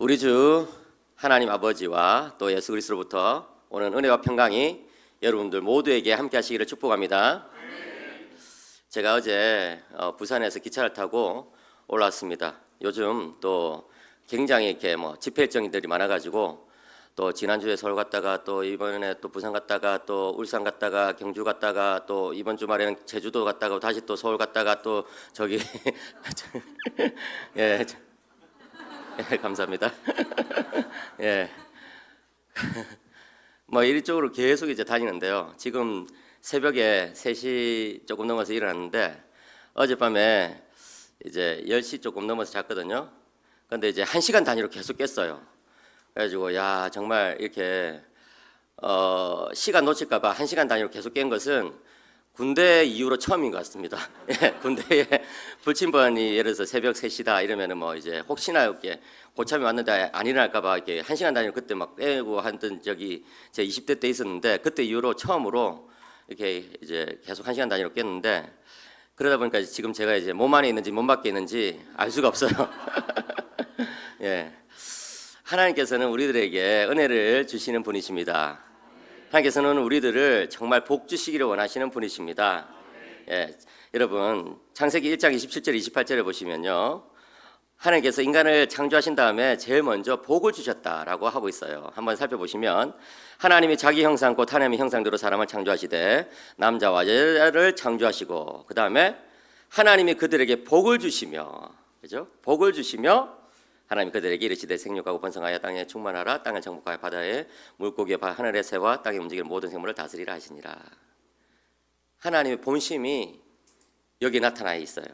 우리 주 하나님 아버지와 또 예수 그리스도로부터 오는 은혜와 평강이 여러분들 모두에게 함께 하시기를 축복합니다. 제가 어제 부산에서 기차를 타고 올라왔습니다. 요즘 또 굉장히 이렇게 집회 일정들이 많아가지고 또 지난주에 서울 갔다가 또 이번에 또 부산 갔다가 또 울산 갔다가 경주 갔다가 또 이번 주말에는 제주도 갔다가 다시 또 서울 갔다가 또 저기 예. 예, 감사합니다. 예. 이쪽으로 계속 이제 다니는데요. 지금 새벽에 3시 조금 넘어서 일어났는데 어젯밤에 이제 10시 조금 넘어서 잤거든요. 근데 이제 1시간 단위로 계속 깼어요. 그래가지고 야 정말 이렇게 시간 놓칠까봐 1시간 단위로 계속 깬 것은 군대 이후로 처음인 것 같습니다. 예, 군대에 불침번이 예를 들어서 새벽 3시다 이러면은 이제 혹시나 이렇게 고참이 왔는데 안 일어날까봐 이렇게 1시간 단위로 그때 막 깨고 하던 적이 제 20대 때 있었는데 그때 이후로 처음으로 이렇게 이제 계속 1시간 단위로 깼는데 그러다 보니까 지금 제가 이제 몸 안에 있는지 몸 밖에 있는지 알 수가 없어요. 예. 하나님께서는 우리들에게 은혜를 주시는 분이십니다. 하나님께서는 우리들을 정말 복 주시기를 원하시는 분이십니다. 예, 여러분 창세기 1장 27절 28절에 보시면요, 하나님께서 인간을 창조하신 다음에 제일 먼저 복을 주셨다라고 하고 있어요. 한번 살펴보시면 하나님이 자기 형상 곧 하나님의 형상대로 사람을 창조하시되 남자와 여자를 창조하시고 그 다음에 하나님이 그들에게 복을 주시며, 그죠? 복을 주시며 하나님 그들에게 이르시되 생육하고 번성하여 땅에 충만하라 땅을 정복하여 바다에 물고기와 하늘의 새와 땅에 움직이는 모든 생물을 다스리라 하시니라. 하나님의 본심이 여기 나타나 있어요.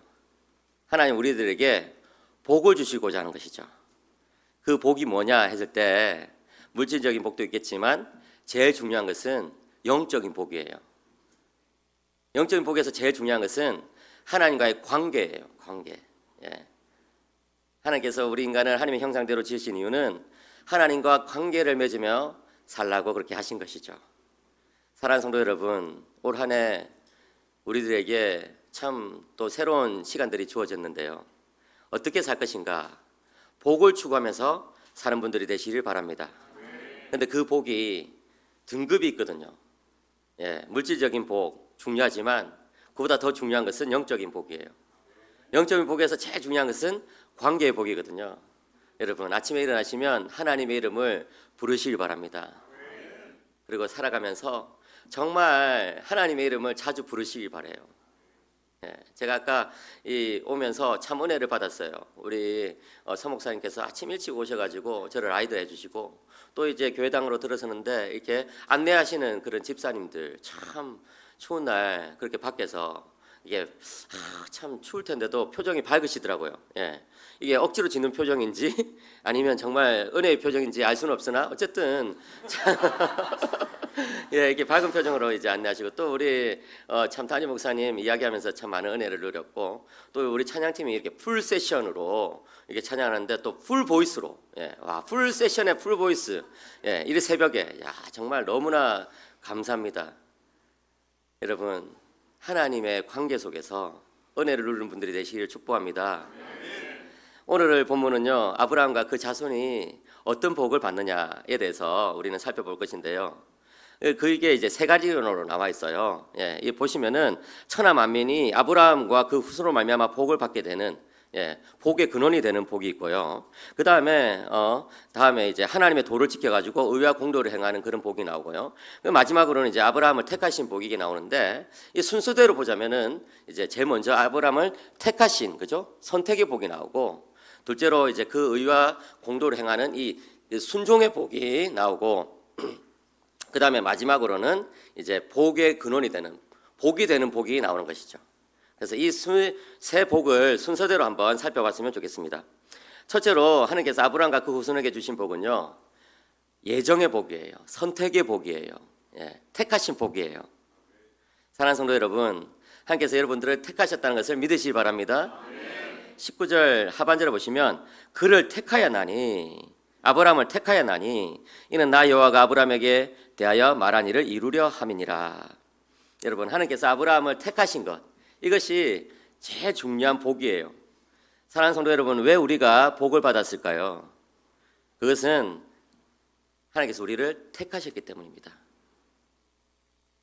하나님 우리들에게 복을 주시고자 하는 것이죠. 그 복이 뭐냐 했을 때 물질적인 복도 있겠지만 제일 중요한 것은 영적인 복이에요. 영적인 복에서 제일 중요한 것은 하나님과의 관계예요. 관계. 예. 하나님께서 우리 인간을 하나님의 형상대로 지으신 이유는 하나님과 관계를 맺으며 살라고 그렇게 하신 것이죠. 사랑하는 성도 여러분, 올 한 해 우리들에게 참 또 새로운 시간들이 주어졌는데요. 어떻게 살 것인가? 복을 추구하면서 사는 분들이 되시길 바랍니다. 그런데 그 복이 등급이 있거든요. 예, 물질적인 복 중요하지만 그보다 더 중요한 것은 영적인 복이에요. 영적인 복에서 제일 중요한 것은 관계의 복이거든요. 여러분 아침에 일어나시면 하나님의 이름을 부르시길 바랍니다. 그리고 살아가면서 정말 하나님의 이름을 자주 부르시길 바라요. 예, 제가 아까 오면서 참 은혜를 받았어요. 우리 서 목사님께서 아침 일찍 오셔가지고 저를 라이드 해주시고 또 이제 교회당으로 들어서는데 이렇게 안내하시는 그런 집사님들, 참 추운 날 그렇게 밖에서 이게 참 추울 텐데도 표정이 밝으시더라고요. 예. 이게 억지로 짓는 표정인지 아니면 정말 은혜의 표정인지 알 수는 없으나 어쨌든 예, 이렇게 밝은 표정으로 이제 안내하시고 또 우리 참 담임 목사님 이야기하면서 참 많은 은혜를 누렸고 또 우리 찬양팀이 이렇게 풀 세션으로 이렇게 찬양하는데 또 풀 보이스로, 예, 와, 풀 세션의 풀 보이스, 예, 이 새벽에 야 정말 너무나 감사합니다. 여러분 하나님의 관계 속에서 은혜를 누리는 분들이 되시기를 축복합니다. 오늘 본문은요, 아브라함과 그 자손이 어떤 복을 받느냐에 대해서 우리는 살펴볼 것인데요. 그게 이제 3가지로 나와 있어요. 예, 이 보시면은 천하 만민이 아브라함과 그 후손으로 말미암아 복을 받게 되는, 예, 복의 근원이 되는 복이 있고요. 그 다음에 이제 하나님의 도를 지켜가지고 의와 공도를 행하는 그런 복이 나오고요. 마지막으로는 이제 아브라함을 택하신 복이 이게 나오는데 이 순서대로 보자면은 이제 제일 먼저 아브라함을 택하신, 그죠? 선택의 복이 나오고 둘째로 이제 그 의와 공도를 행하는 이 순종의 복이 나오고 그 다음에 마지막으로는 이제 복의 근원이 되는, 복이 되는 복이 나오는 것이죠. 그래서 이 세 복을 순서대로 한번 살펴봤으면 좋겠습니다. 첫째로 하나님께서 아브라함과 그 후손에게 주신 복은요, 예정의 복이에요. 선택의 복이에요. 예, 택하신 복이에요. 사랑하는 성도 여러분, 하나님께서 여러분들을 택하셨다는 것을 믿으시기 바랍니다. 19절 하반절에 보시면 그를 택하여 나니, 아브라함을 택하여 나니 이는 나 여호와가 아브라함에게 대하여 말한 일을 이루려 함이니라. 여러분 하나님께서 아브라함을 택하신 것, 이것이 제일 중요한 복이에요. 사랑하는 성도 여러분, 왜 우리가 복을 받았을까요? 그것은 하나님께서 우리를 택하셨기 때문입니다.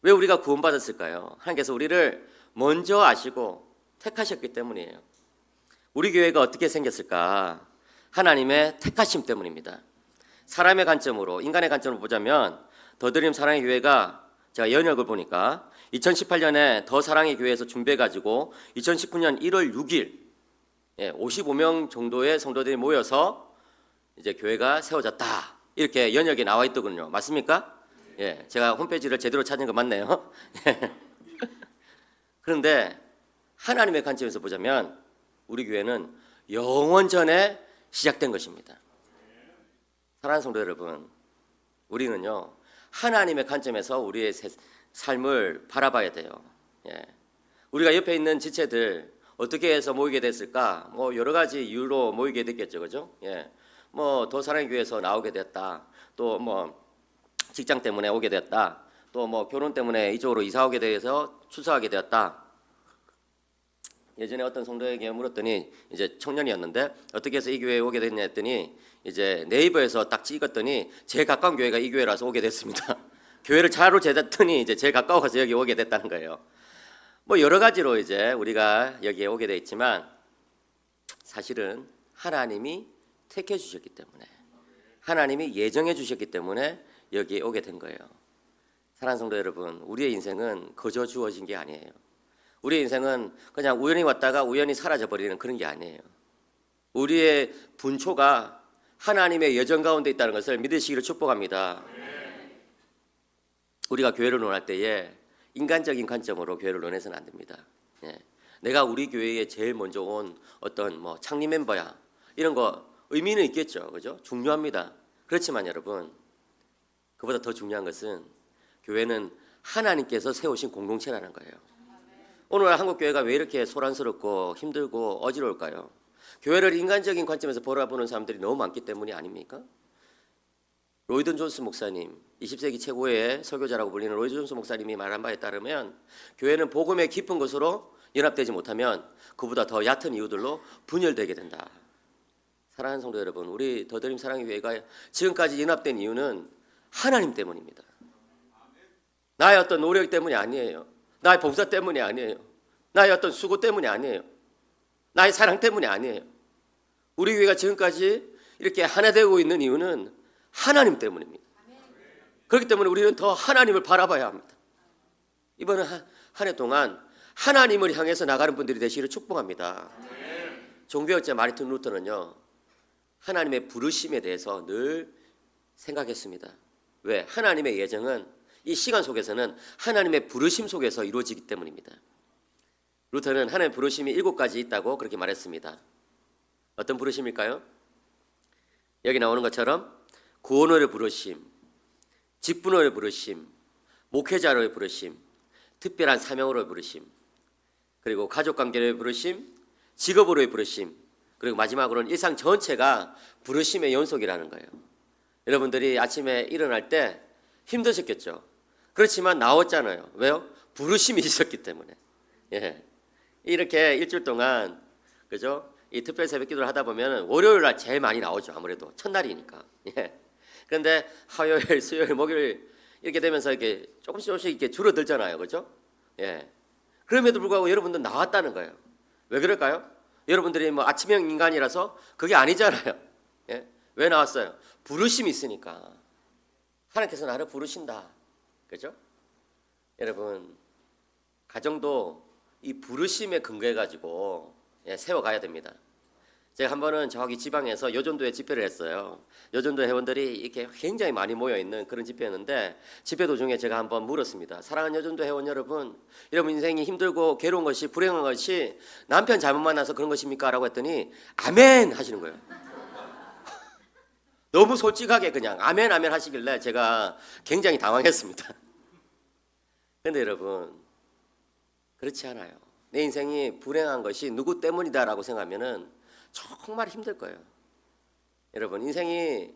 왜 우리가 구원받았을까요? 하나님께서 우리를 먼저 아시고 택하셨기 때문이에요. 우리 교회가 어떻게 생겼을까? 하나님의 택하심 때문입니다. 사람의 관점으로, 인간의 관점으로 보자면 더드림 사랑의 교회가 제가 연역을 보니까 2018년에 더 사랑의 교회에서 준비해가지고 2019년 1월 6일 55명 정도의 성도들이 모여서 이제 교회가 세워졌다. 이렇게 연역이 나와 있더군요. 맞습니까? 예, 제가 홈페이지를 제대로 찾은 거 맞네요. 그런데 하나님의 관점에서 보자면 우리 교회는 영원 전에 시작된 것입니다. 사랑하는 성도 여러분, 우리는요 하나님의 관점에서 우리의 삶을 바라봐야 돼요. 예. 우리가 옆에 있는 지체들 어떻게 해서 모이게 됐을까? 뭐 여러 가지 이유로 모이게 됐겠죠, 그죠? 예. 뭐 더 사랑의 교회에서 나오게 됐다. 또 뭐 직장 때문에 오게 됐다. 또 뭐 결혼 때문에 이쪽으로 이사 오게 돼서 출석하게 되었다. 예전에 어떤 성도에게 물었더니 이제 청년이었는데 어떻게 해서 이 교회에 오게 됐냐 했더니 이제 네이버에서 딱 찍었더니 제일 가까운 교회가 이 교회라서 오게 됐습니다. 교회를 차로 재봤더니 이제 제일 가까워서 여기 오게 됐다는 거예요. 뭐 여러 가지로 이제 우리가 여기에 오게 돼 있지만 사실은 하나님이 택해 주셨기 때문에 하나님이 예정해 주셨기 때문에 여기에 오게 된 거예요. 사랑하는 성도 여러분, 우리의 인생은 거저 주어진 게 아니에요. 우리의 인생은 그냥 우연히 왔다가 우연히 사라져 버리는 그런 게 아니에요. 우리의 분초가 하나님의 예정 가운데 있다는 것을 믿으시기를 축복합니다. 우리가 교회를 논할 때에 인간적인 관점으로 교회를 논해서는 안 됩니다. 예. 내가 우리 교회에 제일 먼저 온 어떤 뭐 창립 멤버야 이런 거 의미는 있겠죠, 그죠? 중요합니다. 그렇지만 여러분, 그보다 더 중요한 것은 교회는 하나님께서 세우신 공동체라는 거예요. 오늘 한국 교회가 왜 이렇게 소란스럽고 힘들고 어지러울까요? 교회를 인간적인 관점에서 바라보는 사람들이 너무 많기 때문이 아닙니까? 로이든 존스 목사님, 20세기 최고의 설교자라고 불리는 로이든 존스 목사님이 말한 바에 따르면 교회는 복음의 깊은 것으로 연합되지 못하면 그보다 더 얕은 이유들로 분열되게 된다. 사랑하는 성도 여러분, 우리 더드림 사랑의 교회가 지금까지 연합된 이유는 하나님 때문입니다. 나의 어떤 노력 때문이 아니에요. 나의 봉사 때문이 아니에요. 나의 어떤 수고 때문이 아니에요. 나의 사랑 때문이 아니에요. 우리 교회가 지금까지 이렇게 하나 되고 있는 이유는 하나님 때문입니다. 그렇기 때문에 우리는 더 하나님을 바라봐야 합니다. 이번 한 해 동안 하나님을 향해서 나가는 분들이 되시기를 축복합니다. 종교학자 마르틴 루터는요, 하나님의 부르심에 대해서 늘 생각했습니다. 왜? 하나님의 예정은 이 시간 속에서는 하나님의 부르심 속에서 이루어지기 때문입니다. 루터는 하나님의 부르심이 7가지 있다고 그렇게 말했습니다. 어떤 부르심일까요? 여기 나오는 것처럼 구원으로의 부르심, 직분으로의 부르심, 목회자로의 부르심, 특별한 사명으로의 부르심, 그리고 가족관계로의 부르심, 직업으로의 부르심, 그리고 마지막으로는 일상 전체가 부르심의 연속이라는 거예요. 여러분들이 아침에 일어날 때 힘드셨겠죠. 그렇지만 나왔잖아요. 왜요? 부르심이 있었기 때문에. 예. 이렇게 일주일 동안, 그죠? 이 특별 새벽 기도를 하다 보면 월요일 날 제일 많이 나오죠. 아무래도 첫날이니까. 예. 그런데 화요일, 수요일, 목요일 이렇게 되면서 이렇게 조금씩 이렇게 줄어들잖아요. 그죠? 예. 그럼에도 불구하고 여러분들 나왔다는 거예요. 왜 그럴까요? 여러분들이 뭐 아침형 인간이라서 그게 아니잖아요. 예? 왜 나왔어요? 부르심이 있으니까. 하나님께서 나를 부르신다. 그죠? 여러분, 가정도 이 부르심에 근거해가지고 세워가야 됩니다. 제가 한 번은 저기 지방에서 여전도에 집회를 했어요. 여전도 회원들이 이렇게 굉장히 많이 모여있는 그런 집회였는데 집회 도중에 제가 한번 물었습니다. 사랑하는 여전도 회원 여러분, 여러분 인생이 힘들고 괴로운 것이 불행한 것이 남편 잘못 만나서 그런 것입니까? 라고 했더니 아멘 하시는 거예요. 너무 솔직하게 그냥 아멘 아멘 하시길래 제가 굉장히 당황했습니다. 그런데 여러분, 그렇지 않아요. 내 인생이 불행한 것이 누구 때문이다라고 생각하면은 정말 힘들 거예요. 여러분, 인생이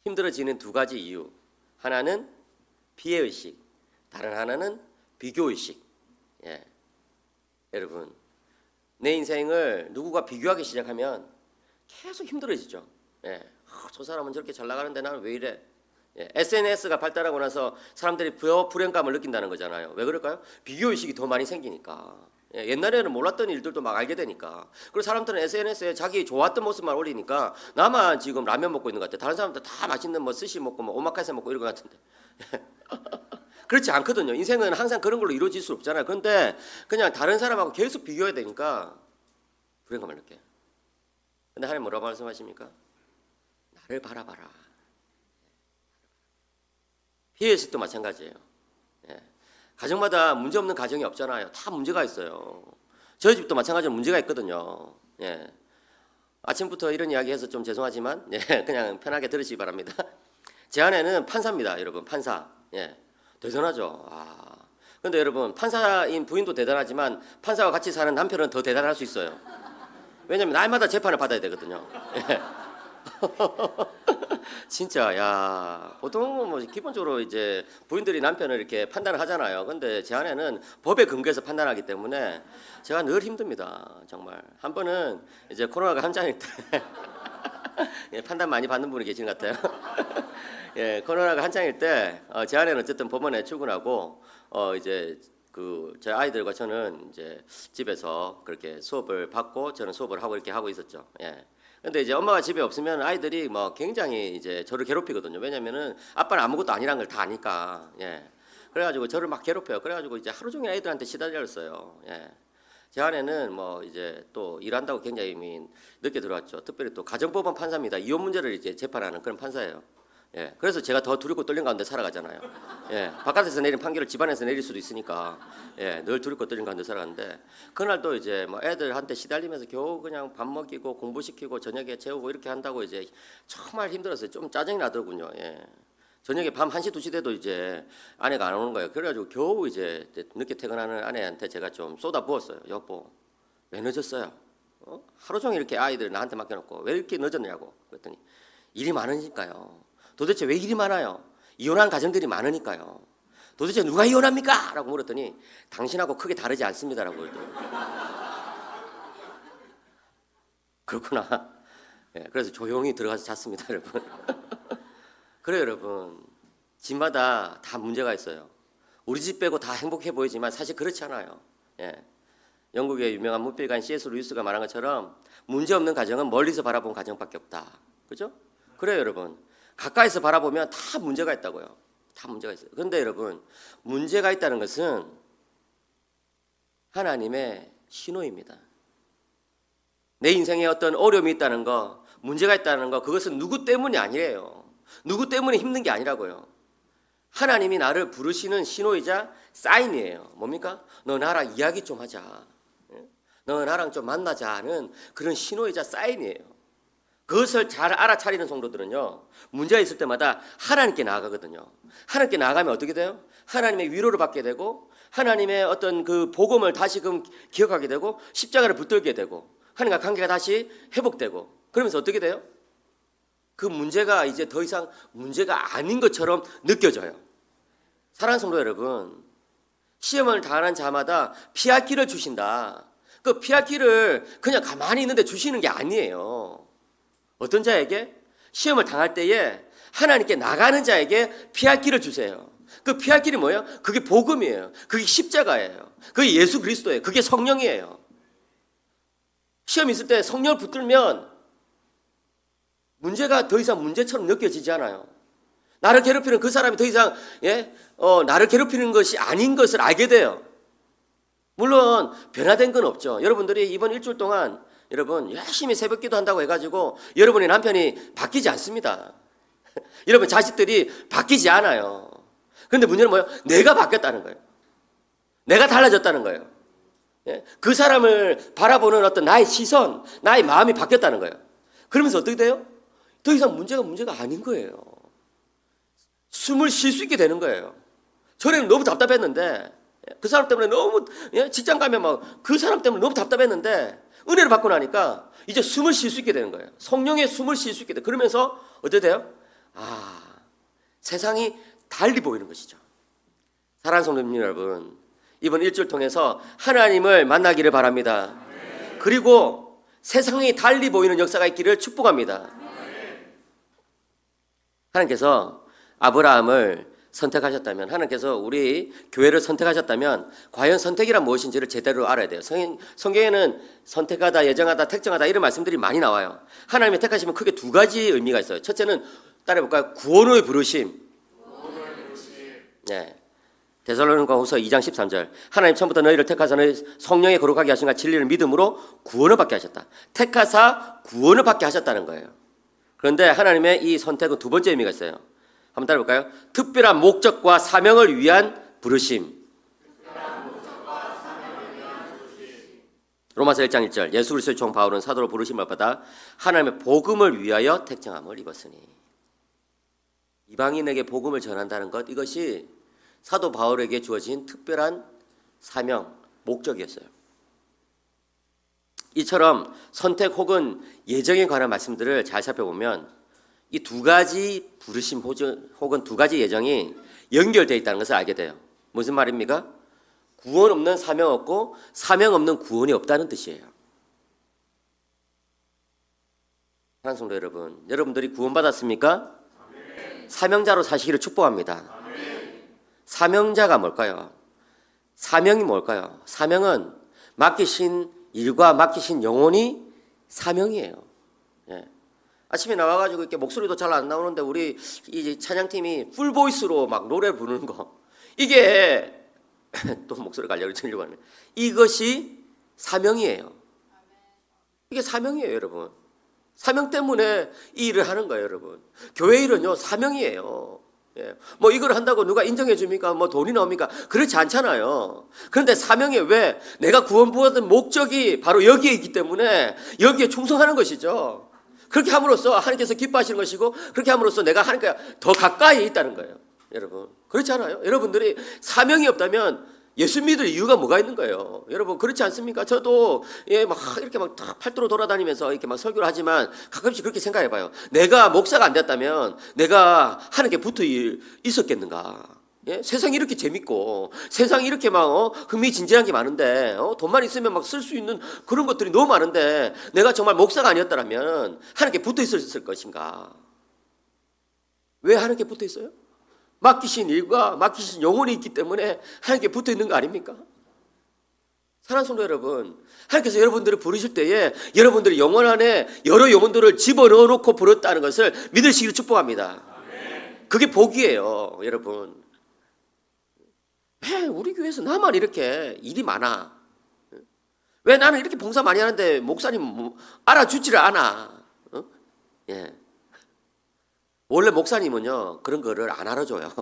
힘들어지는 2가지 이유. 하나는 피해의식, 다른 하나는 비교의식. 예. 여러분, 내 인생을 누구가 비교하기 시작하면 계속 힘들어지죠. 예. 저 사람은 저렇게 잘 나가는데 나는 왜 이래? 예. SNS가 발달하고 나서 사람들이 불행감을 느낀다는 거잖아요. 왜 그럴까요? 비교의식이 더 많이 생기니까. 예. 옛날에는 몰랐던 일들도 막 알게 되니까. 그리고 사람들은 SNS에 자기 좋았던 모습만 올리니까 나만 지금 라면 먹고 있는 것 같아. 다른 사람들 다 맛있는 뭐 스시 먹고 뭐 오마카세 먹고 이런 것 같은데. 그렇지 않거든요. 인생은 항상 그런 걸로 이루어질 수 없잖아요. 그런데 그냥 다른 사람하고 계속 비교해야 되니까 불행감을 느껴요. 근데 하나님 뭐라고 말씀하십니까? 나를 바라봐라. 피해의식도 마찬가지예요. 예. 가정마다 문제 없는 가정이 없잖아요. 다 문제가 있어요. 저희 집도 마찬가지로 문제가 있거든요. 예. 아침부터 이런 이야기해서 좀 죄송하지만 예, 그냥 편하게 들으시기 바랍니다. 제 아내는 판사입니다, 여러분. 판사. 예. 대단하죠. 근데 여러분, 판사인 부인도 대단하지만 판사와 같이 사는 남편은 더 대단할 수 있어요. 왜냐면 날마다 재판을 받아야 되거든요. 예. 진짜 야, 보통은 뭐 기본적으로 이제 부인들이 남편을 이렇게 판단을 하잖아요. 근데 제 아내는 법에 근거해서 판단하기 때문에 제가 늘 힘듭니다. 정말. 한 번은 이제 코로나가 한창일 때 예, 판단 많이 받는 분이 계신 것 같아요. 예, 코로나가 한창일 때 제 아내는 어쨌든 법원에 출근하고 이제 제 아이들과 저는 이제 집에서 그렇게 수업을 받고 저는 수업을 하고 이렇게 하고 있었죠. 예. 근데 이제 엄마가 집에 없으면 아이들이 뭐 굉장히 이제 저를 괴롭히거든요. 왜냐면은 아빠는 아무것도 아니란 걸 다 아니까. 예. 그래가지고 저를 막 괴롭혀요. 그래가지고 이제 하루 종일 아이들한테 시달렸어요. 예. 제 아내는 뭐 이제 또 일한다고 굉장히 늦게 들어왔죠. 특별히 또 가정법원 판사입니다. 이혼 문제를 이제 재판하는 그런 판사예요. 예, 그래서 제가 더 두렵고 떨린 가운데 살아가잖아요. 예, 바깥에서 내린 판결을 집안에서 내릴 수도 있으니까 예, 늘 두렵고 떨린 가운데 살아가는데 그날도 이제 뭐 애들한테 시달리면서 겨우 그냥 밥 먹이고 공부시키고 저녁에 재우고 이렇게 한다고 이제 정말 힘들었어요. 좀 짜증이 나더군요. 예. 저녁에 밤 1시 2시 돼도 이제 아내가 안 오는 거예요. 그래가지고 겨우 이제 늦게 퇴근하는 아내한테 제가 좀 쏟아 부었어요. 여보, 왜 늦었어요? 하루 종일 이렇게 아이들 나한테 맡겨놓고 왜 이렇게 늦었냐고 그랬더니 일이 많으니까요. 도대체 왜 일이 많아요? 이혼한 가정들이 많으니까요. 도대체 누가 이혼합니까? 라고 물었더니 당신하고 크게 다르지 않습니다라고 그러더라고요. 그렇구나. 예, 그래서 조용히 들어가서 잤습니다, 여러분. 그래요, 여러분. 집마다 다 문제가 있어요. 우리 집 빼고 다 행복해 보이지만 사실 그렇지 않아요. 예. 영국의 유명한 문필가인 C.S. 루이스가 말한 것처럼 문제 없는 가정은 멀리서 바라본 가정밖에 없다. 그죠? 그래요, 여러분. 가까이서 바라보면 다 문제가 있다고요. 다 문제가 있어요. 그런데 여러분, 문제가 있다는 것은 하나님의 신호입니다. 내 인생에 어떤 어려움이 있다는 거, 문제가 있다는 거, 그것은 누구 때문이 아니래요. 누구 때문에 힘든 게 아니라고요. 하나님이 나를 부르시는 신호이자 사인이에요. 뭡니까? 너 나랑 이야기 좀 하자. 너 나랑 좀 만나자는 그런 신호이자 사인이에요. 그것을 잘 알아차리는 성도들은요, 문제가 있을 때마다 하나님께 나아가거든요. 하나님께 나아가면 어떻게 돼요? 하나님의 위로를 받게 되고 하나님의 어떤 그 복음을 다시금 기억하게 되고 십자가를 붙들게 되고 하나님과 관계가 다시 회복되고 그러면서 어떻게 돼요? 그 문제가 이제 더 이상 문제가 아닌 것처럼 느껴져요. 사랑하는 성도 여러분, 시험을 당하는 자마다 피할 길을 주신다. 그 피할 길을 그냥 가만히 있는데 주시는 게 아니에요. 어떤 자에게? 시험을 당할 때에 하나님께 나가는 자에게 피할 길을 주세요. 그 피할 길이 뭐예요? 그게 복음이에요. 그게 십자가예요. 그게 예수 그리스도예요. 그게 성령이에요. 시험 있을 때 성령을 붙들면 문제가 더 이상 문제처럼 느껴지지 않아요. 나를 괴롭히는 그 사람이 더 이상 나를 괴롭히는 것이 아닌 것을 알게 돼요. 물론 변화된 건 없죠. 여러분들이 이번 일주일 동안 여러분 열심히 새벽기도 한다고 해가지고 여러분의 남편이 바뀌지 않습니다. 여러분 자식들이 바뀌지 않아요. 그런데 문제는 뭐예요? 내가 바뀌었다는 거예요. 내가 달라졌다는 거예요. 그 사람을 바라보는 어떤 나의 시선, 나의 마음이 바뀌었다는 거예요. 그러면서 어떻게 돼요? 더 이상 문제가 아닌 거예요. 숨을 쉴 수 있게 되는 거예요. 전에는 너무 답답했는데 그 사람 때문에 너무 직장 가면 막 그 사람 때문에 너무 답답했는데 은혜를 받고 나니까 이제 숨을 쉴 수 있게 되는 거예요. 성령의 숨을 쉴 수 있게 돼요. 그러면서 어떻게 돼요? 세상이 달리 보이는 것이죠. 사랑하는 성도님 여러분, 이번 일주일 통해서 하나님을 만나기를 바랍니다. 그리고 세상이 달리 보이는 역사가 있기를 축복합니다. 하나님께서 아브라함을 선택하셨다면, 하나님께서 우리 교회를 선택하셨다면 과연 선택이란 무엇인지를 제대로 알아야 돼요. 성경에는 선택하다, 예정하다, 택정하다 이런 말씀들이 많이 나와요. 하나님이 택하시면 크게 두 가지 의미가 있어요. 첫째는 따라해볼까요? 구원의 부르심. 네. 데살로니가후서 2장 13절. 하나님 처음부터 너희를 택하사 너희 성령에 거룩하게 하신가 진리를 믿음으로 구원을 받게 하셨다. 택하사 구원을 받게 하셨다는 거예요. 그런데 하나님의 이 선택은 두 번째 의미가 있어요. 한번 따라해볼까요? 특별한 목적과 사명을 위한 부르심. 로마서 1장 1절. 예수 그리스도의 종 바울은 사도로 부르심을 받아 하나님의 복음을 위하여 택정함을 입었으니. 이방인에게 복음을 전한다는 것, 이것이 사도 바울에게 주어진 특별한 사명, 목적이었어요. 이처럼 선택 혹은 예정에 관한 말씀들을 잘 살펴보면 이 두 가지 부르심 혹은 두 가지 예정이 연결되어 있다는 것을 알게 돼요. 무슨 말입니까? 구원 없는 사명 없고 사명 없는 구원이 없다는 뜻이에요. 사랑하는 성도 여러분, 여러분들이 구원받았습니까? 사명자로 사시기를 축복합니다. 사명자가 뭘까요? 사명이 뭘까요? 사명은 맡기신 일과 맡기신 영혼이 사명이에요. 예. 아침에 나와가지고 이렇게 목소리도 잘 안 나오는데 우리 이 찬양팀이 풀보이스로 막 노래 부르는 거, 이게 또 목소리가 알려고 들리고 하네. 이것이 사명이에요. 이게 사명이에요, 여러분. 사명 때문에 이 일을 하는 거예요, 여러분. 교회 일은요, 사명이에요. 예. 뭐 이걸 한다고 누가 인정해 줍니까? 뭐 돈이 나옵니까? 그렇지 않잖아요. 그런데 사명이 왜? 내가 구원받은 목적이 바로 여기에 있기 때문에 여기에 충성하는 것이죠. 그렇게 함으로써 하나님께서 기뻐하시는 것이고, 그렇게 함으로써 내가 하나님께 더 가까이 있다는 거예요. 여러분, 그렇지 않아요? 여러분들이 사명이 없다면 예수 믿을 이유가 뭐가 있는 거예요? 여러분, 그렇지 않습니까? 저도 막 이렇게 막 팔도로 돌아다니면서 이렇게 막 설교를 하지만 가끔씩 그렇게 생각해 봐요. 내가 목사가 안 됐다면 내가 하나님께 붙어 있었겠는가? 예? 세상이 이렇게 재밌고 세상이 이렇게 막 흥미진진한 게 많은데 돈만 있으면 막 쓸 수 있는 그런 것들이 너무 많은데 내가 정말 목사가 아니었다면 하나님께 붙어 있었을 것인가? 왜 하나님께 붙어 있어요? 맡기신 일과 맡기신 영혼이 있기 때문에 하나님께 붙어 있는 거 아닙니까? 사랑하는 성도 여러분, 하나님께서 여러분들을 부르실 때에 여러분들의 영혼 안에 여러 영혼들을 집어넣어 놓고 부르셨다는 것을 믿으시기를 축복합니다. 그게 복이에요, 여러분. 왜 우리 교회에서 나만 이렇게 일이 많아? 왜 나는 이렇게 봉사 많이 하는데 목사님 알아주지를 않아? 예. 원래 목사님은요, 그런 거를 안 알아줘요.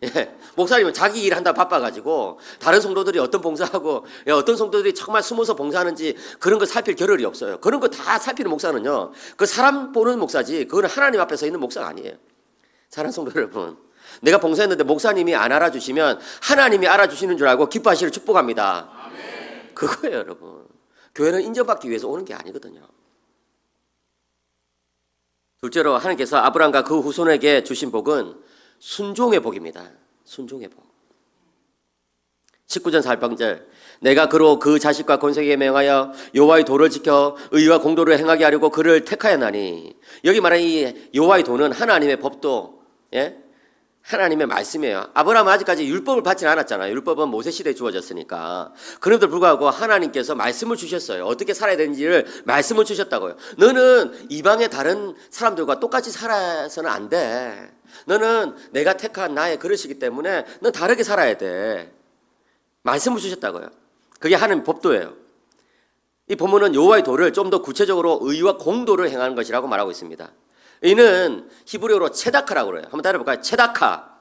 예. 목사님은 자기 일 한다 바빠가지고 다른 성도들이 어떤 봉사하고 어떤 성도들이 정말 숨어서 봉사하는지 그런 거 살필 겨를이 없어요. 그런 거 다 살피는 목사는요, 그 사람 보는 목사지 그거는 하나님 앞에 서 있는 목사가 아니에요. 사랑하는 성도 여러분, 내가 봉사했는데 목사님이 안 알아주시면 하나님이 알아주시는 줄 알고 기뻐하시기를 축복합니다. 아멘. 그거예요, 여러분. 교회는 인정받기 위해서 오는 게 아니거든요. 둘째로 하나님께서 아브라함과 그 후손에게 주신 복은 순종의 복입니다. 순종의 복. 19절 4절방절. 내가 그로 그 자식과 권세에게 명하여 여호와의 도를 지켜 의와 공도를 행하게 하려고 그를 택하였나니. 여기 말하는 이 여호와의 도는 하나님의 법도, 예? 하나님의 말씀이에요. 아브라함은 아직까지 율법을 받지는 않았잖아요. 율법은 모세 시대에 주어졌으니까. 그런데도 불구하고 하나님께서 말씀을 주셨어요. 어떻게 살아야 되는지를 말씀을 주셨다고요. 너는 이방의 다른 사람들과 똑같이 살아서는 안 돼. 너는 내가 택한 나의 그릇이기 때문에 넌 다르게 살아야 돼. 말씀을 주셨다고요. 그게 하나님의 법도예요. 이 본문은 여호와의 도를 좀 더 구체적으로 의와 공도를 행하는 것이라고 말하고 있습니다. 이는 히브리어로 체다카라고 그래요. 한번 따라해볼까요? 체다카.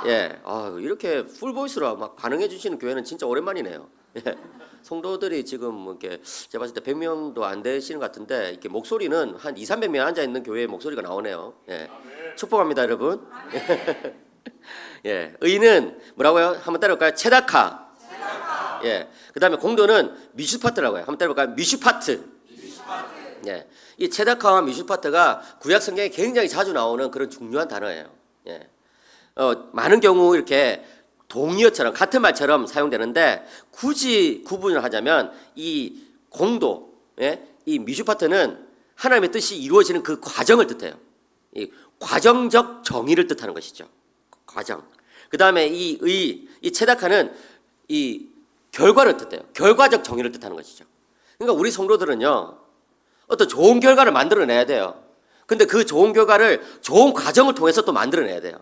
예, 이렇게 풀보이스로 막 반응해 주시는 교회는 진짜 오랜만이네요. 예. 성도들이 지금 뭐 이렇게 제가 봤을 때 100명도 안 되시는 것 같은데 이렇게 목소리는 한 200~300명 앉아 있는 교회의 목소리가 나오네요. 예. 축복합니다, 여러분. 예, 의는 뭐라고요? 한번 따라해볼까요? 체다카. 예, 그다음에 공도는 미슈파트라고요. 한번 따라해볼까요? 미슈파트. 예, 이 체다카와 미슈파트가 구약 성경에 굉장히 자주 나오는 그런 중요한 단어예요. 예, 많은 경우 이렇게 동의어처럼 같은 말처럼 사용되는데 굳이 구분을 하자면 이 공도, 예, 이 미슈파트는 하나님의 뜻이 이루어지는 그 과정을 뜻해요. 이 과정적 정의를 뜻하는 것이죠. 과정. 그 다음에 이 체다카는 이 결과를 뜻해요. 결과적 정의를 뜻하는 것이죠. 그러니까 우리 성도들은요, 어떤 좋은 결과를 만들어내야 돼요. 근데 그 좋은 결과를 좋은 과정을 통해서 또 만들어내야 돼요.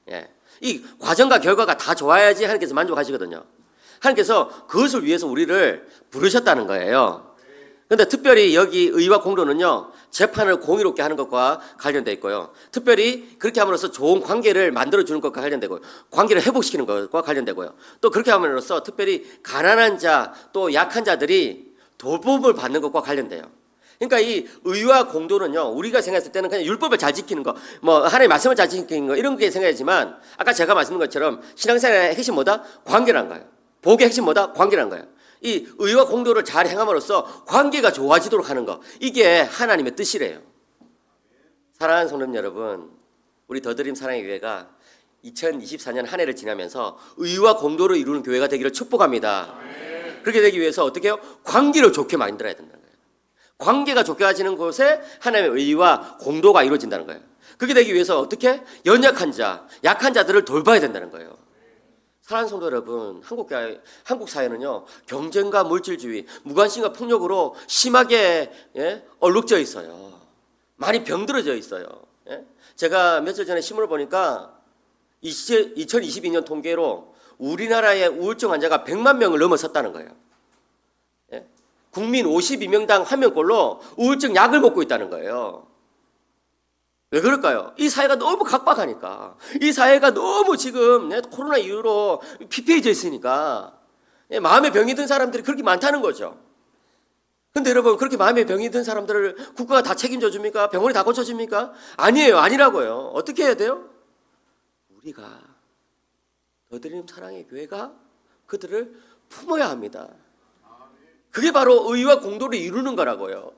예. 이 과정과 결과가 다 좋아야지 하나님께서 만족하시거든요. 하나님께서 그것을 위해서 우리를 부르셨다는 거예요. 그런데 특별히 여기 의와 공로는요, 재판을 공의롭게 하는 것과 관련되어 있고요. 특별히 그렇게 함으로써 좋은 관계를 만들어주는 것과 관련되고요. 관계를 회복시키는 것과 관련되고요. 또 그렇게 함으로써 특별히 가난한 자, 또 약한 자들이 돌봄을 받는 것과 관련돼요. 그러니까 이 의와 공도는요, 우리가 생각했을 때는 그냥 율법을 잘 지키는 거, 뭐 하나님의 말씀을 잘 지키는 거, 이런 게 생각이지만, 아까 제가 말씀드린 것처럼 신앙생활의 핵심 뭐다? 관계란 거예요. 복의 핵심 뭐다? 관계란 거예요. 이 의와 공도를 잘 행함으로써 관계가 좋아지도록 하는 거, 이게 하나님의 뜻이래요. 사랑하는 성도님 여러분, 우리 더드림 사랑의 교회가 2024년 한 해를 지나면서 의와 공도를 이루는 교회가 되기를 축복합니다. 그렇게 되기 위해서 어떻게 해요? 관계를 좋게 만들어야 된다는 거예요. 관계가 좋아지는 곳에 하나님의 의와 공도가 이루어진다는 거예요. 그렇게 되기 위해서 어떻게? 연약한 자, 약한 자들을 돌봐야 된다는 거예요. 사랑하는 성도 여러분, 한국 사회는요, 경쟁과 물질주의, 무관심과 폭력으로 심하게 얼룩져 있어요. 많이 병들어져 있어요. 제가 며칠 전에 신문을 보니까 2022년 통계로 우리나라의 우울증 환자가 100만 명을 넘어섰다는 거예요. 국민 52명당 1명꼴로 우울증 약을 먹고 있다는 거예요. 왜 그럴까요? 이 사회가 너무 각박하니까. 이 사회가 너무 지금 코로나 이후로 피폐해져 있으니까 마음의 병이 든 사람들이 그렇게 많다는 거죠. 근데 여러분, 그렇게 마음의 병이 든 사람들을 국가가 다 책임져 줍니까? 병원이 다 고쳐줍니까? 아니에요. 아니라고요. 어떻게 해야 돼요? 우리가, 더드림 사랑의 교회가 그들을 품어야 합니다. 그게 바로 의와 공도를 이루는 거라고요.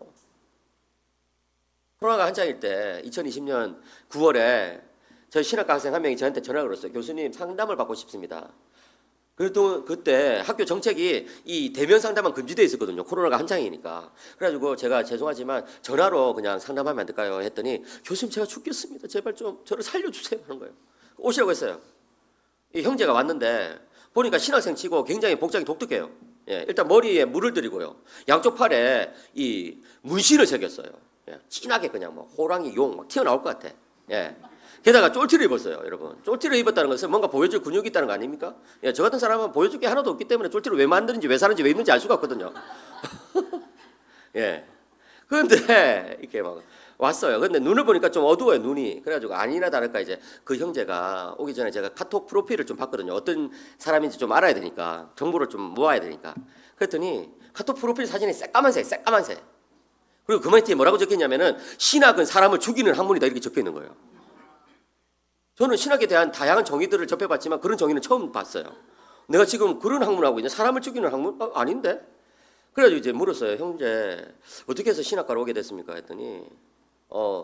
코로나가 한창일 때 2020년 9월에 저희 신학과 학생 한 명이 저한테 전화를 걸었어요. 교수님, 상담을 받고 싶습니다. 그래도 그때 학교 정책이 이 대면 상담은 금지되어 있었거든요. 코로나가 한창이니까. 그래가지고 제가 죄송하지만 전화로 그냥 상담하면 안 될까요? 했더니 교수님, 제가 죽겠습니다. 제발 좀 저를 살려주세요 하는 거예요. 오시라고 했어요. 이 형제가 왔는데 보니까 신학생 치고 굉장히 복장이 독특해요. 일단 머리에 물을 들이고요. 양쪽 팔에 이 문신을 새겼어요. 진하게 그냥 뭐 호랑이, 용 막 튀어나올 것 같아. 게다가 쫄티를 입었어요, 여러분. 쫄티를 입었다는 것은 뭔가 보여줄 근육이 있다는 거 아닙니까? 저 같은 사람은 보여줄 게 하나도 없기 때문에 쫄티를 왜 만드는지, 왜 사는지, 왜 입는지 알 수가 없거든요. 그런데 이렇게 막 왔어요. 근데 눈을 보니까 좀 어두워요, 눈이. 그래가지고 아니나 다를까 이제 그 형제가 오기 전에 제가 카톡 프로필을 좀 봤거든요. 어떤 사람인지 좀 알아야 되니까, 정보를 좀 모아야 되니까. 그랬더니 카톡 프로필 사진이 새까만색. 그리고 그 밑에 뭐라고 적혀있냐면은 신학은 사람을 죽이는 학문이다, 이렇게 적혀있는 거예요. 저는 신학에 대한 다양한 정의들을 접해봤지만 그런 정의는 처음 봤어요. 내가 지금 그런 학문하고 있냐? 사람을 죽이는 학문? 아닌데? 그래가지고 이제 물었어요. 형제, 어떻게 해서 신학과로 오게 됐습니까? 했더니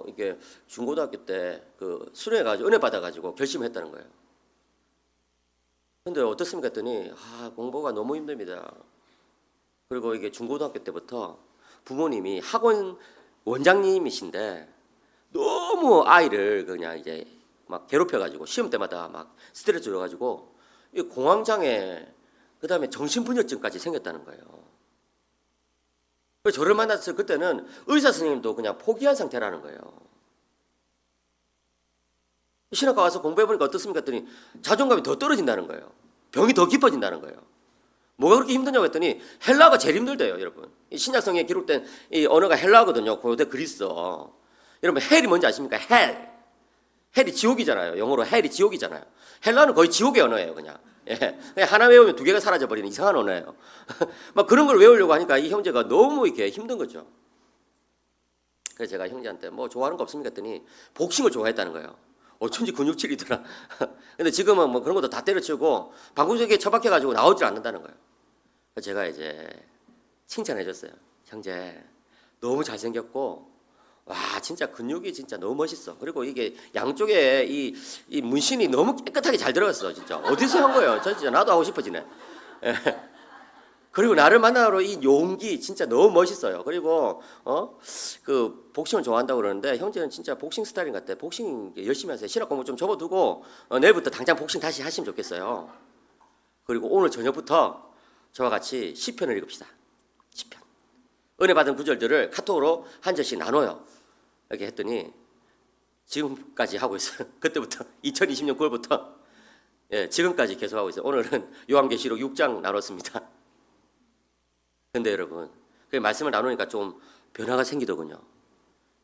이게 중고등학교 때 그 수련해가지고 은혜 받아가지고 결심을 했다는 거예요. 근데 어떻습니까? 했더니 공부가 너무 힘듭니다. 그리고 이게 중고등학교 때부터 부모님이 학원 원장님이신데 너무 아이를 그냥 이제 막 괴롭혀가지고 시험 때마다 막 스트레스 줘가지고 이 공황장애, 그 다음에 정신분열증까지 생겼다는 거예요. 그래서 저를 만났을 그때는 의사 선생님도 그냥 포기한 상태라는 거예요. 신학과 와서 공부해보니까 어떻습니까? 했더니 자존감이 더 떨어진다는 거예요. 병이 더 깊어진다는 거예요. 뭐가 그렇게 힘드냐고 했더니 헬라어가 제일 힘들대요, 여러분. 이 신약성에 기록된 이 언어가 헬라어거든요. 고대 그리스어. 여러분, 헬이 뭔지 아십니까? 헬이 지옥이잖아요. 영어로 헬이 지옥이잖아요. 헬라어는 거의 지옥의 언어예요, 그냥. 그냥 하나 외우면 두 개가 사라져버리는 이상한 언어예요. 막 그런 걸 외우려고 하니까 이 형제가 너무 이렇게 힘든 거죠. 그래서 제가 형제한테 뭐 좋아하는 거 없습니까? 했더니 복싱을 좋아했다는 거예요. 어쩐지 근육질이더라. 근데 지금은 뭐 그런 것도 다 때려치우고 방구석에 처박혀가지고 나오질 않는다는 거예요. 그래서 제가 이제 칭찬해줬어요. 형제, 너무 잘생겼고, 와, 진짜 근육이 진짜 너무 멋있어. 그리고 이게 양쪽에 이 문신이 너무 깨끗하게 잘 들어갔어, 진짜. 어디서 한 거예요? 저 진짜 나도 하고 싶어지네. 그리고 나를 만나러 이 용기 진짜 너무 멋있어요. 그리고 그 복싱을 좋아한다고 그러는데 형제는 진짜 복싱 스타일인 것 같아. 복싱 열심히 하세요. 실업 공부 좀 접어두고 내일부터 당장 복싱 다시 하시면 좋겠어요. 그리고 오늘 저녁부터 저와 같이 시편을 읽읍시다. 시편. 은혜 받은 구절들을 카톡으로 한 절씩 나눠요. 이렇게 했더니 지금까지 하고 있어요. 그때부터 2020년 9월부터 지금까지 계속 하고 있어요. 오늘은 요한계시록 6장 나눴습니다. 근데 여러분, 그 말씀을 나누니까 좀 변화가 생기더군요.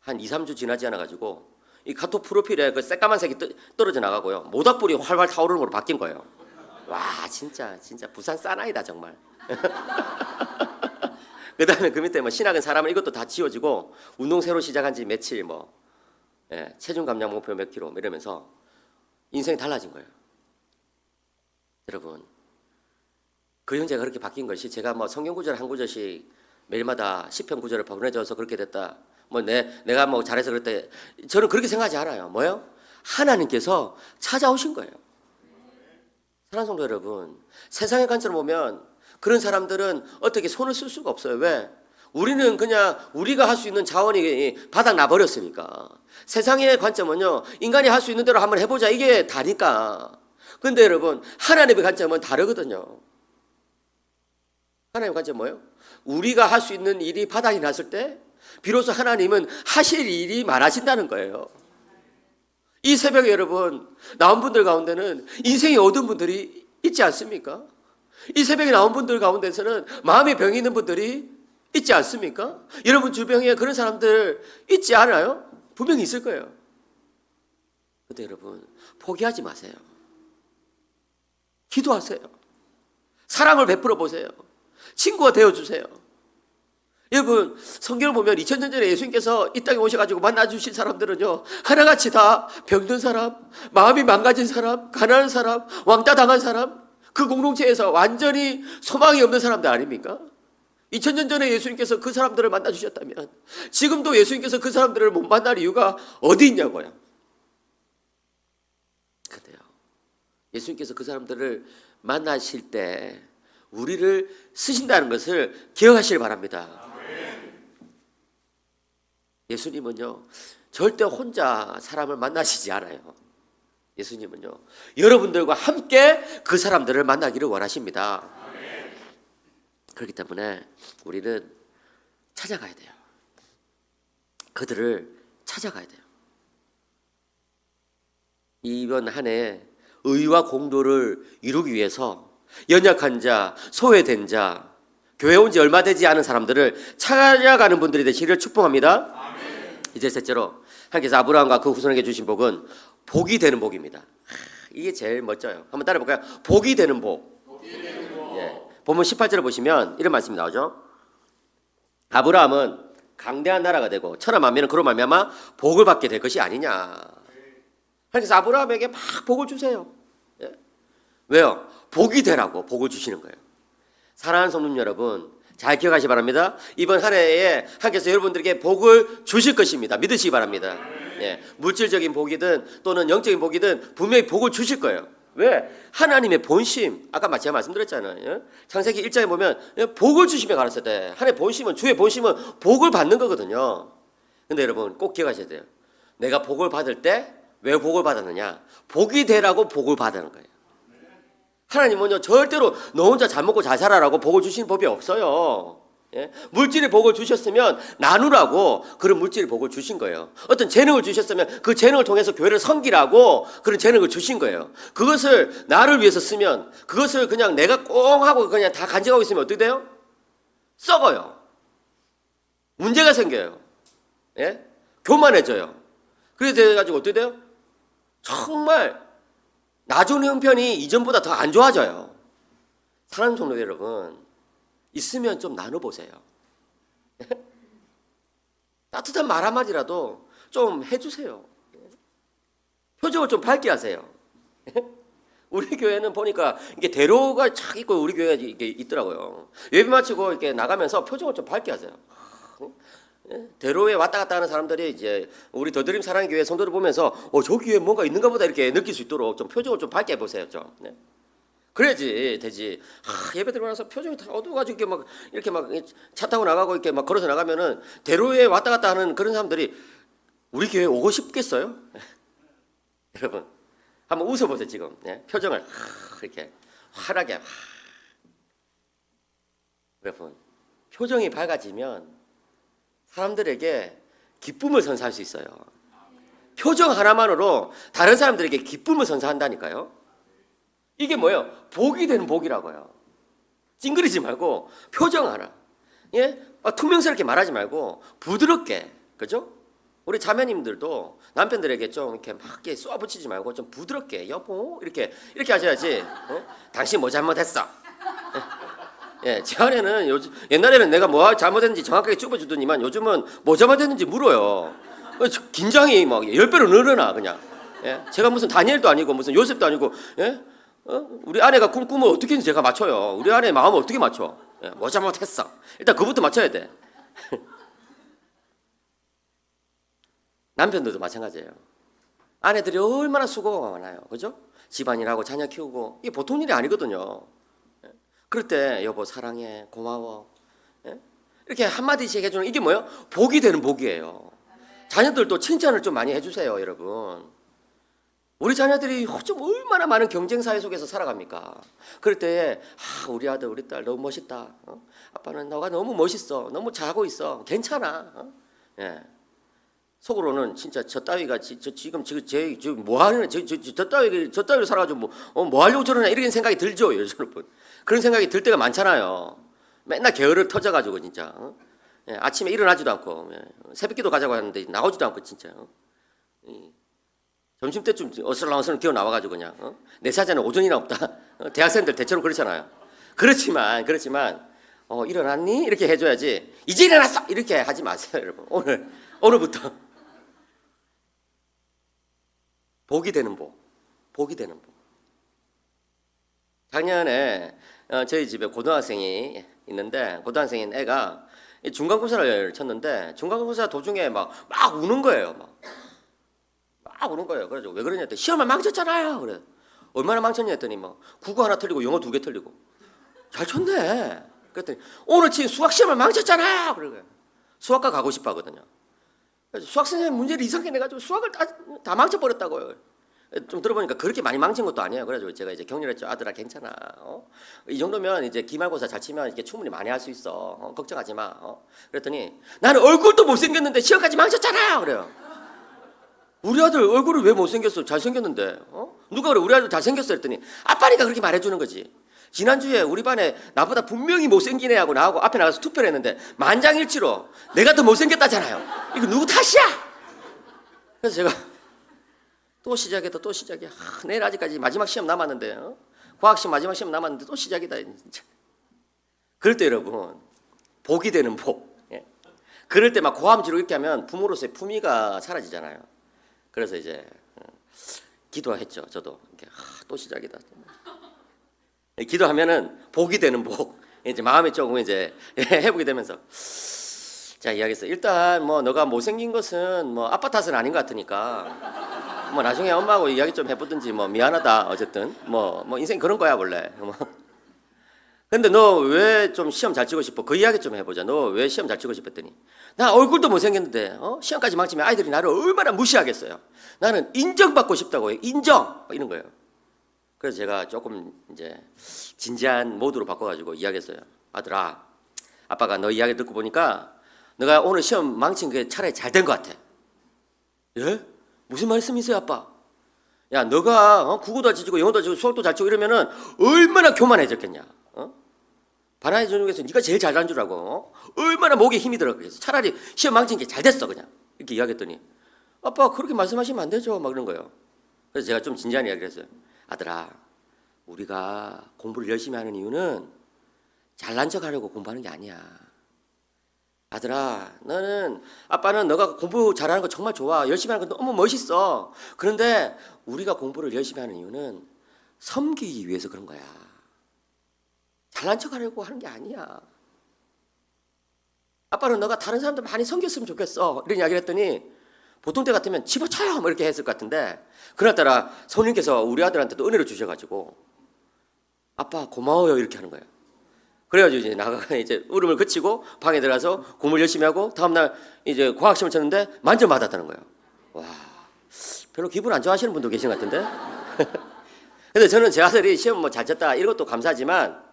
한 2, 3주 지나지 않아가지고 이 카톡 프로필에 그 새까만 색이 떨어져 나가고요. 모닥불이 활활 타오르는 걸로 바뀐 거예요. 와, 진짜 부산 사나이다 정말. 그 다음에 그 밑에 뭐 신학은 사람은 이것도 다 지워지고 운동 새로 시작한 지 며칠 체중 감량 목표 몇 킬로 이러면서 인생이 달라진 거예요. 여러분, 그 형제가 그렇게 바뀐 것이 제가 뭐 성경 구절 한 구절씩 매일마다 시편 구절을 보내줘서 그렇게 됐다. 뭐 내가 뭐 잘해서 그랬다. 저는 그렇게 생각하지 않아요. 뭐요? 하나님께서 찾아오신 거예요. 사랑하는 성도 여러분, 세상의 관점으로 보면 그런 사람들은 어떻게 손을 쓸 수가 없어요. 왜? 우리는 그냥 우리가 할 수 있는 자원이 바닥 나버렸으니까. 세상의 관점은요, 인간이 할 수 있는 대로 한번 해보자 이게 다니까. 근데 여러분, 하나님의 관점은 다르거든요. 하나님의 관점은 뭐예요? 우리가 할 수 있는 일이 바닥이 났을 때 비로소 하나님은 하실 일이 많아진다는 거예요. 이 새벽에 여러분 나온 분들 가운데는 인생이 어두운 분들이 있지 않습니까? 이 새벽에 나온 분들 가운데서는 마음의 병이 있는 분들이 있지 않습니까? 여러분 주변에 그런 사람들 있지 않아요? 분명히 있을 거예요. 그런데 여러분 포기하지 마세요. 기도하세요. 사랑을 베풀어 보세요. 친구가 되어주세요. 여러분 성경을 보면 2000년 전에 예수님께서 이 땅에 오셔가지고 만나주신 사람들은요 하나같이 다 병든 사람, 마음이 망가진 사람, 가난한 사람, 왕따 당한 사람, 그 공동체에서 완전히 소망이 없는 사람들 아닙니까? 2000년 전에 예수님께서 그 사람들을 만나주셨다면 지금도 예수님께서 그 사람들을 못 만날 이유가 어디 있냐고요. 그런데요 예수님께서 그 사람들을 만나실 때 우리를 쓰신다는 것을 기억하시길 바랍니다. 예수님은요 절대 혼자 사람을 만나시지 않아요. 예수님은요 여러분들과 함께 그 사람들을 만나기를 원하십니다. 그렇기 때문에 우리는 찾아가야 돼요. 그들을 찾아가야 돼요. 이번 한 해 의와 공도를 이루기 위해서 연약한 자, 소외된 자, 교회 온 지 얼마 되지 않은 사람들을 찾아가는 분들이 되시기를 축복합니다. 아멘. 이제 셋째로 하나님께서 아브라함과 그 후손에게 주신 복은 복이 되는 복입니다. 이게 제일 멋져요. 한번 따라해 볼까요? 복이 되는 복. 예. 본문 18절을 보시면 이런 말씀이 나오죠. 아브라함은 강대한 나라가 되고 천하 만민은 그로 말미암아 복을 받게 될 것이 아니냐. 그래서 아브라함에게 막 복을 주세요. 예? 왜요? 복이 되라고 복을 주시는 거예요. 사랑하는 성도님 여러분, 잘 기억하시기 바랍니다. 이번 한 해에 하나님께서 여러분들에게 복을 주실 것입니다. 믿으시기 바랍니다. 예, 물질적인 복이든 또는 영적인 복이든 분명히 복을 주실 거예요. 왜? 하나님의 본심, 아까 제가 말씀드렸잖아요. 예? 창세기 1장에 보면 복을 주시며 가르쳐 때 하나님의 본심은, 주의 본심은 복을 받는 거거든요. 근데 여러분 꼭 기억하셔야 돼요. 내가 복을 받을 때 왜 복을 받았느냐? 복이 되라고 복을 받는 거예요. 하나님은요 절대로 너 혼자 잘 먹고 잘 살아라고 복을 주시는 법이 없어요. 예? 물질의 복을 주셨으면 나누라고 그런 물질의 복을 주신 거예요. 어떤 재능을 주셨으면 그 재능을 통해서 교회를 섬기라고 그런 재능을 주신 거예요. 그것을 나를 위해서 쓰면 그것을 그냥 내가 꽁 하고 그냥 다 간직하고 있으면 어떻게 돼요? 썩어요. 문제가 생겨요. 예? 교만해져요. 그래서 돼가지고 어떻게 돼요? 정말 나중 형편이 이전보다 더 안 좋아져요. 사랑하는 성도 여러분, 있으면 좀 나눠보세요. 따뜻한 말 한마디라도 좀 해주세요. 표정을 좀 밝게 하세요. 우리 교회는 보니까 이게 대로가 착 있고 우리 교회가 이게 있더라고요. 예배 마치고 이렇게 나가면서 표정을 좀 밝게 하세요. 대로에 왔다 갔다 하는 사람들이 이제 우리 더드림 사랑의 교회 성도를 보면서 저 교회에 뭔가 있는가 보다 이렇게 느낄 수 있도록 좀 표정을 좀 밝게 해보세요. 좀. 네. 그래야지 되지. 예배 드리고 나서 표정이 다 어두워가지고 이렇게 막 차 타고 나가고 이렇게 막 걸어서 나가면은 대로에 왔다 갔다 하는 그런 사람들이 우리 교회 오고 싶겠어요? 여러분 한번 웃어보세요 지금. 표정을 이렇게 환하게. 여러분 표정이 밝아지면 사람들에게 기쁨을 선사할 수 있어요. 표정 하나만으로 다른 사람들에게 기쁨을 선사한다니까요. 이게 뭐예요? 복이 되는 복이라고요. 찡그리지 말고 표정 하나. 퉁명스럽게 말하지 말고 부드럽게. 그죠? 우리 자매님들도 남편들에게 좀 이렇게 막 이렇게 쏘아붙이지 말고 좀 부드럽게 여보 이렇게 하셔야지. 당신 뭐 잘못했어? 제 아내는 옛날에는 내가 뭐 잘못했는지 정확하게 쭈어주더니만 요즘은 뭐 잘못했는지 물어요. 긴장이 막 10배로 늘어나 그냥. 제가 무슨 다니엘도 아니고 무슨 요셉도 아니고. 우리 아내가 꿈을 어떻게 제가 맞춰요. 우리 아내 마음을 어떻게 맞춰? 뭐 잘못했어? 일단 그부터 맞춰야 돼. 남편들도 마찬가지예요. 아내들이 얼마나 수고가 많아요. 그죠? 집안일하고 자녀 키우고 이게 보통 일이 아니거든요. 그럴 때 여보 사랑해 고마워 이렇게 한마디씩 해주는 이게 뭐예요? 복이 되는 복이에요. 자녀들도 칭찬을 좀 많이 해주세요. 여러분 우리 자녀들이 좀 얼마나 많은 경쟁 사회 속에서 살아갑니까? 그럴 때 우리 아들 우리 딸 너무 멋있다. 아빠는 너가 너무 멋있어. 너무 잘하고 있어. 괜찮아. 속으로는 진짜 저 따위가 지금 뭐 하는 저 따위로 살아가지고 뭐 하려고 저러나 이런 생각이 들죠. 여러분 그런 생각이 들 때가 많잖아요. 맨날 게으를 터져가지고 진짜 아침에 일어나지도 않고 새벽기도 가자고 하는데 나오지도 않고 진짜 점심 때쯤 어슬렁어슬렁 기어 나와가지고 그냥 내 사자는 오전이나 없다. 대학생들 대체로 그렇잖아요. 그렇지만 일어났니? 이렇게 해줘야지. 이제 일어났어! 이렇게 하지 마세요, 여러분. 오늘부터 복이 되는 복. 작년에 저희 집에 고등학생이 있는데 고등학생인 애가 중간고사를 쳤는데 중간고사 도중에 막 우는 거예요. 막 우는 거예요. 그래서 왜 그러냐 했더니 시험을 망쳤잖아요. 그래. 얼마나 망쳤냐 했더니 국어 하나 틀리고 영어 2개 틀리고 잘 쳤네. 그랬더니 오늘 친 수학 시험을 망쳤잖아요. 그래. 수학과 가고 싶어 하거든요. 그래서 수학 선생님 문제를 이상하게 내가지고 수학을 다 망쳐버렸다고요. 좀 들어보니까 그렇게 많이 망친 것도 아니에요. 그래가지고 제가 이제 격려했죠. 아들아 괜찮아. 이 정도면 이제 기말고사 잘 치면 이렇게 충분히 많이 할 수 있어. 걱정하지 마. 그랬더니 나는 얼굴도 못생겼는데 시험까지 망쳤잖아. 그래요. 우리 아들 얼굴을 왜 못생겼어? 잘생겼는데. 누가 그래? 우리 아들 잘생겼어 했더니 아빠니까 그렇게 말해주는 거지. 지난주에 우리 반에 나보다 분명히 못생긴 애하고 나하고 앞에 나가서 투표를 했는데 만장일치로 내가 더 못생겼다잖아요. 이거 누구 탓이야? 그래서 제가 또 시작이야. 내일 아직까지 마지막 시험 남았는데 과학시험 마지막 시험 남았는데 또 시작이다. 진짜. 그럴 때 여러분 복이 되는 복. 그럴 때 막 고함지르고 이렇게 하면 부모로서의 품위가 사라지잖아요. 그래서 이제 기도했죠. 저도 이렇게 또 시작이다. 기도하면은 복이 되는 복. 이제 마음이 조금 이제 회복이 되면서 자 이야기했어요. 일단 너가 못생긴 것은 아빠 탓은 아닌 것 같으니까 나중에 엄마하고 이야기 좀 해보든지 미안하다 어쨌든 인생 그런 거야 원래. 근데 너 왜 좀 시험 잘 치고 싶어? 그 이야기 좀 해보자. 너 왜 시험 잘 치고 싶었더니 나 얼굴도 못생겼는데 시험까지 망치면 아이들이 나를 얼마나 무시하겠어요. 나는 인정받고 싶다고 해요. 인정 이런 거예요. 그래서 제가 조금 이제 진지한 모드로 바꿔가지고 이야기했어요. 아들아, 아빠가 너 이야기 듣고 보니까 너가 오늘 시험 망친 게 차라리 잘 된 것 같아. 예? 무슨 말씀이세요, 아빠? 야, 너가 국어도 잘 치고 영어도 잘 치고 수학도 잘 치고 이러면은 얼마나 교만해졌겠냐. 바나나 중에서 네가 제일 잘하는 줄 알고 얼마나 목에 힘이 들었겠어. 차라리 시험 망친 게 잘 됐어 그냥. 이렇게 이야기했더니 아빠 그렇게 말씀하시면 안 되죠. 막 그런 거예요. 그래서 제가 좀 진지한 이야기를 했어요. 아들아, 우리가 공부를 열심히 하는 이유는 잘난 척하려고 공부하는 게 아니야. 아들아, 아빠는 너가 공부 잘하는 거 정말 좋아. 열심히 하는 거 너무 멋있어. 그런데 우리가 공부를 열심히 하는 이유는 섬기기 위해서 그런 거야. 잘난 척하려고 하는 게 아니야. 아빠는 너가 다른 사람들 많이 섬겼으면 좋겠어. 이런 이야기를 했더니 보통 때 같으면 집어쳐요 이렇게 했을 것 같은데 그날따라 성령께서 우리 아들한테도 은혜를 주셔가지고 아빠 고마워요 이렇게 하는 거예요. 그래가지고 이제 나가서 이제 울음을 그치고 방에 들어가서 공부를 열심히 하고 다음날 이제 과학시험을 쳤는데 만점 받았다는 거예요. 와, 별로 기분 안 좋아하시는 분도 계신 것 같은데. 근데 저는 제 아들이 시험 뭐 잘 쳤다 이런 것도 감사하지만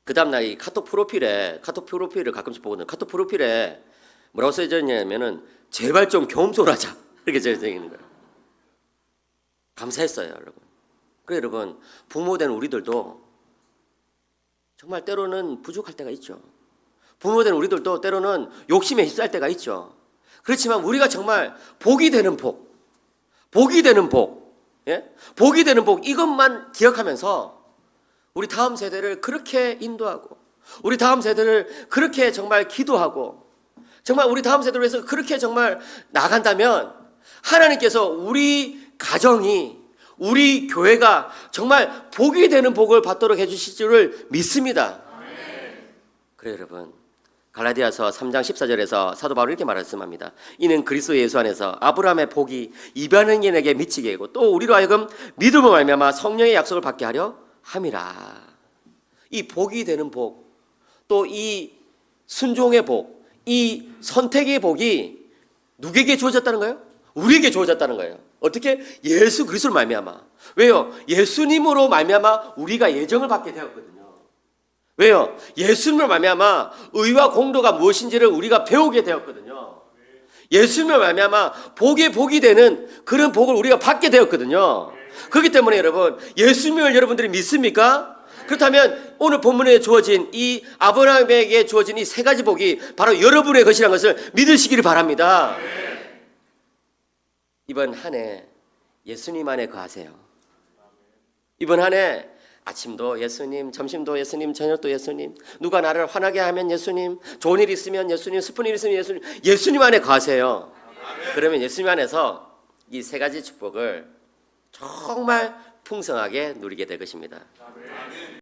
그 다음날 이 카톡 프로필을 가끔씩 보거든요. 카톡 프로필에 뭐라고 써져 있냐면은 제발 좀 겸손 하자 이렇게 써져 있는 거예요. 감사했어요, 여러분. 그래 여러분, 부모된 우리들도 정말 때로는 부족할 때가 있죠. 부모된 우리들도 때로는 욕심에 휩싸일 때가 있죠. 그렇지만 우리가 정말 복이 되는 복, 예? 복이 되는 복 이것만 기억하면서 우리 다음 세대를 그렇게 인도하고 우리 다음 세대를 그렇게 정말 기도하고 정말 우리 다음 세대를 위해서 그렇게 정말 나간다면 하나님께서 우리 가정이 우리 교회가 정말 복이 되는 복을 받도록 해주실 줄을 믿습니다. 그래요 여러분, 갈라디아서 3장 14절에서 사도 바울이 이렇게 말씀합니다. 이는 그리스도 예수 안에서 아브라함의 복이 이방인에게 미치게 하고 또 우리로 하여금 믿음으로 말미암아 성령의 약속을 받게 하려 함이라. 이 복이 되는 복, 또 이 순종의 복, 이 선택의 복이 누구에게 주어졌다는 거예요? 우리에게 주어졌다는 거예요. 어떻게? 예수 그리스도로 말미암아. 왜요? 예수님으로 말미암아 우리가 예정을 받게 되었거든요. 왜요? 예수님으로 말미암아 의와 공도가 무엇인지를 우리가 배우게 되었거든요. 예수님으로 말미암아 복이 되는 그런 복을 우리가 받게 되었거든요. 그렇기 때문에 여러분, 예수님을 여러분들이 믿습니까? 그렇다면 오늘 본문에 주어진 이 아브라함에게 주어진 이 세 가지 복이 바로 여러분의 것이라는 것을 믿으시기를 바랍니다. 이번 한 해 예수님 안에 거하세요. 이번 한 해 아침도 예수님, 점심도 예수님, 저녁도 예수님, 누가 나를 화나게 하면 예수님, 좋은 일 있으면 예수님, 슬픈 일 있으면 예수님, 예수님 안에 거하세요. 그러면 예수님 안에서 이 세 가지 축복을 정말 풍성하게 누리게 될 것입니다.